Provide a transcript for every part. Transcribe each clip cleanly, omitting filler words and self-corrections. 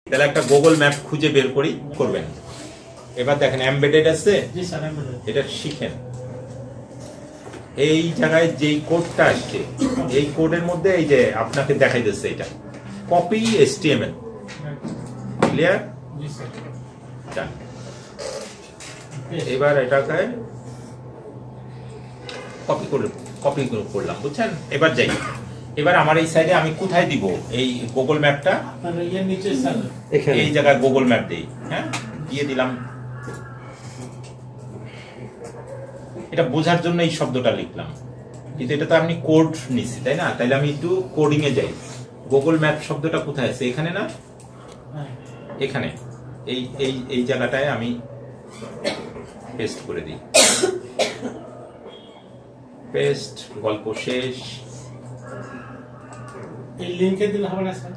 তাহলে একটা Google map খুঁজে বের করি করবেন। এবার দেখেন এমবেডেড আছে, এটা শিখেন। এই জায়গায় যেই কোডটা আসছে এই কোডের মধ্যে এই যে আপনাকে দেখাই দিচ্ছে এটা কপি HTML। ক্লিয়ার? এবার এটাকে কপি করলাম, বুঝছেন? এবার যাই, এবার আমার এই সাইডে আমি কোথায় দিব এই গুগল ম্যাপটা? এই জায়গায় গুগল ম্যাপ দিই, হ্যাঁ দিয়ে দিলাম। এটা বোঝার জন্য এই শব্দটা লিখলাম, কিন্তু এটা তো আমি কোড নিচ্ছি তাই না? তাইলে আমি একটু কোডিং এ যাই। গুগল ম্যাপ শব্দটা কোথায় আছে? এখানে না, এখানে এই এই এই জায়গাটায় আমি পেস্ট করে দিই। পেস্ট, গল্প শেষ। এই লিংকে দিলে হবে না স্যার?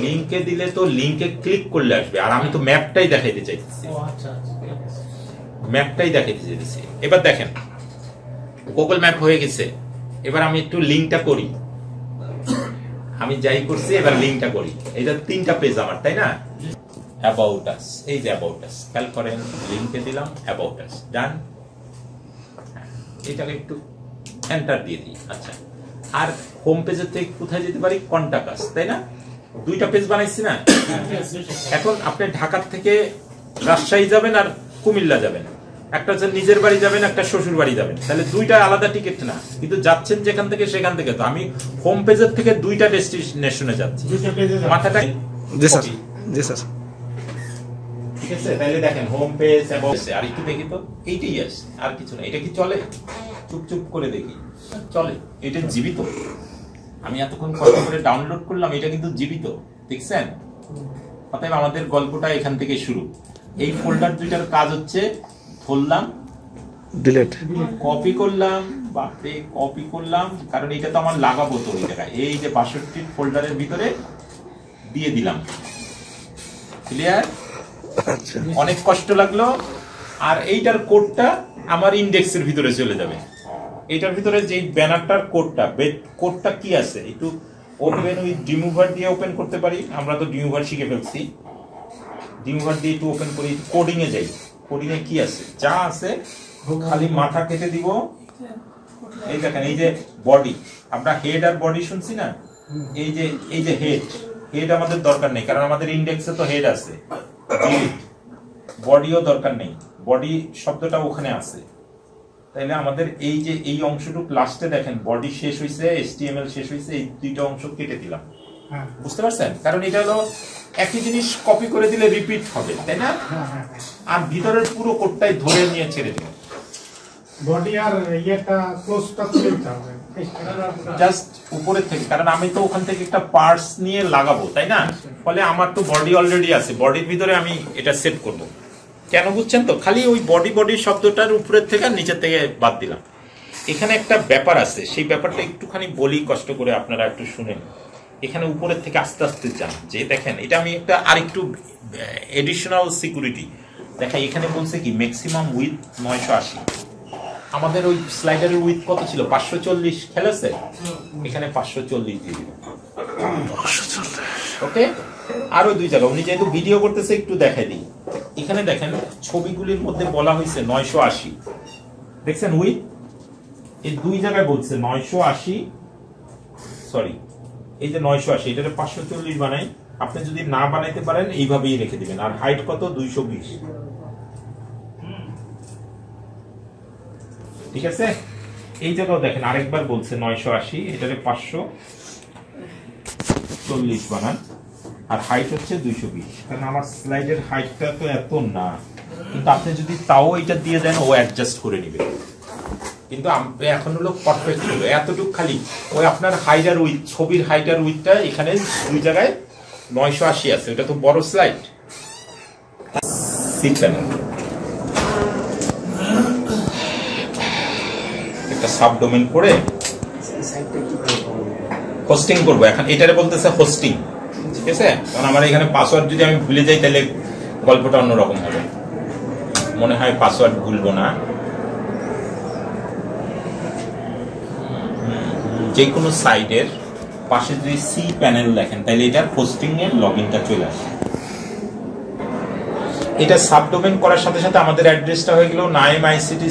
লিংকে দিলে তো লিংকে ক্লিক করলে আসবে, আর আমি তো ম্যাপটাই দেখাইতে চাইতেছি। ও আচ্ছা আচ্ছা, ম্যাপটাই দেখাইতে চাইতেছি। এবার দেখেন গুগল ম্যাপ হয়ে গেছে। এবার আমি একটু লিংকটা করি, আমি যাই করছি এবার লিংকটা করি। এটা 3টা পেজ আমার, তাই না? অ্যাবাউট আস, এই যে অ্যাবাউট আস, খেয়াল করেন লিংকে দিলাম অ্যাবাউট আস, ডান। এটাকে একটু এন্টার দিয়ে দিই। আচ্ছা, আর হোম পেজের থেকে কোথায় যেতে পারি? কন্টাক্ট আস, তাই না? 2টা পেজ বানাইছি না? এখন আপনি ঢাকা থেকে রাজশাহী যাবেন আর কুমিল্লা যাবেন, একটা হচ্ছে নিজের বাড়ি যাবেন, একটা শ্বশুর বাড়ি যাবেন, তাহলে 2টা আলাদা টিকিট না, কিন্তু যাচ্ছেন যেখান থেকে সেখান থেকে। তো আমি হোম পেজের থেকে 2টা ডেস্টিনেশনে যাচ্ছি। মাথাটা জি স্যার, জি স্যার, ঠিক আছে? তাহলে দেখেন হোম পেজ এবং আর একটু দেখি তো, এইটাই আছে, আর কিছু না। এটা কি চলে? চুপ করে দেখি, চলে। এটা জীবিত। আমি এতক্ষণ কষ্ট করে ডাউনলোড করলাম, এটা কিন্তু জীবিত, দেখছেন? অতএব আমাদের গল্পটা এখান থেকে শুরু। এই ফোল্ডার 2টার কাজ হচ্ছে ধরলাম, ডিলিট, কপি করলাম, বাপরে কপি করলাম, কারণ এটা তো আমার লাগাবো তো ওই জায়গায়। এই যে 62 ফোল্ডারের ভিতরে দিয়ে দিলাম। ক্লিয়ার? অনেক কষ্ট লাগলো। আর এইটার কোডটা আমার ইন্ডেক্সের ভিতরে চলে যাবে। এইটার ভিতরে যে ব্যানারটার কোডটা কি আছে একটু ওপেন উইথ ডিমুভার দিয়ে ওপেন করতে পারি। আমরা তো ডিমুভার শিখে ফেলছি। ডিমুভার দিয়ে একটু ওপেন করি, কোডিং এ যাই। কোডিং এ কি আছে? যা আছে খালি মাথা কেটে দিব। এই দেখেন, এই যে বডি, আমরা হেড আর বডি শুনছি না? এই যে হেড আমাদের দরকার নেই, কারণ আমাদের ইন্ডেক্সে তো হেড আছে। বডিও দরকার নেই, বডি শব্দটা ওখানে আছে। তাইলে আমাদের এই যে এই অংশটুকু লাস্টে দেখেন বডি শেষ হয়েছে, HTML শেষ হয়েছে, এই 2টা অংশ কেটে দিলাম। বুঝতে পারছেন? কারণ এটা হলো একই জিনিস কপি করে দিলে রিপিট হবে, তাই না? আর ভিতরের পুরো কোডটাই ধরে নিয়ে ছেড়ে দিলাম। বডি আর এটা ক্লোজটা তুলে দিতে হবে জাস্ট উপরের থেকে, কারণ আমি তো ওখান থেকে একটা পার্টস নিয়ে লাগাবো, তাই না? ফলে আমার তো বডি অলরেডি আছে, বডির ভিতরে আমি এটা সেট করব। কেন বুঝছেন তো? খালি ওই বডি শব্দটার উপরের থেকে নিচের থেকে বাদ দিলাম। এখানে একটা ব্যাপার আছে, সেই ব্যাপারটা একটুখানি বলি কষ্ট করে, আপনারা একটু শুনেন। এখানে উপরের থেকে আস্তে আস্তে যান, যে দেখেন এটা আমি একটা আরেকটু এডিশনাল সিকিউরিটি দেখা। এখানে বলছে কি ম্যাক্সিমাম উইথ 980। আমাদের ওই স্লাইডারের উইথ কত ছিল? 540 খেলেছে, এখানে 540 দিয়ে দিবেন। ওকে। আরো 2 জায়গা উনি যেহেতু ভিডিও করতেছে একটু দেখাই দিই। এখানে দেখেন ছবিগুলির মধ্যে বলা হয়েছে 980, দেখছেন উইথ? এই 2 জায়গায় বলছে 980, সরি এই যে 980, এটাকে 540 বানাই। আপনি যদি না বানাইতে পারেন এইভাবেই রেখে দিবেন। আর হাইট কত? 220, ঠিক আছে? এই জায়গাও দেখেন আরেকবার বলছে 980, এটাকে 540 বানান। আর হাইট হচ্ছে 220, কারণ আমার স্লাইডের হাইটটা তো এত না, কিন্তু আপনি যদি তাও এটা দিয়ে দেন ও অ্যাডজাস্ট করে নিবে। কিন্তু এখন হলো পারফেক্ট হলো এতটুকু খালি। ওই আপনার হাইট আর উইথ, ছবির হাইট আর উইথটা এখানে 2 জায়গায় 980 আছে, ওটা তো বড় স্লাইড। একটা সাবডোমেন করে হোস্টিং করবো। এখন এটারে বলতেছে হোস্টিং, ঠিক আছে? কারণ আমার এখানে পাসওয়ার্ড যদি আমি ভুলে যাই তাহলে গল্পটা অন্যরকম হবে। মনে হয় পাসওয়ার্ড ভুলবো না। যে কোনো সাইটের পাশে যদি সি প্যানেল দেখেন তাহলে এটার হোস্টিং এর লগইনটা চলে আসে। এটা সাবডোমেন করার সাথে সাথে আমাদের অ্যাড্রেসটা হয়ে গেল নাইম আইসিটি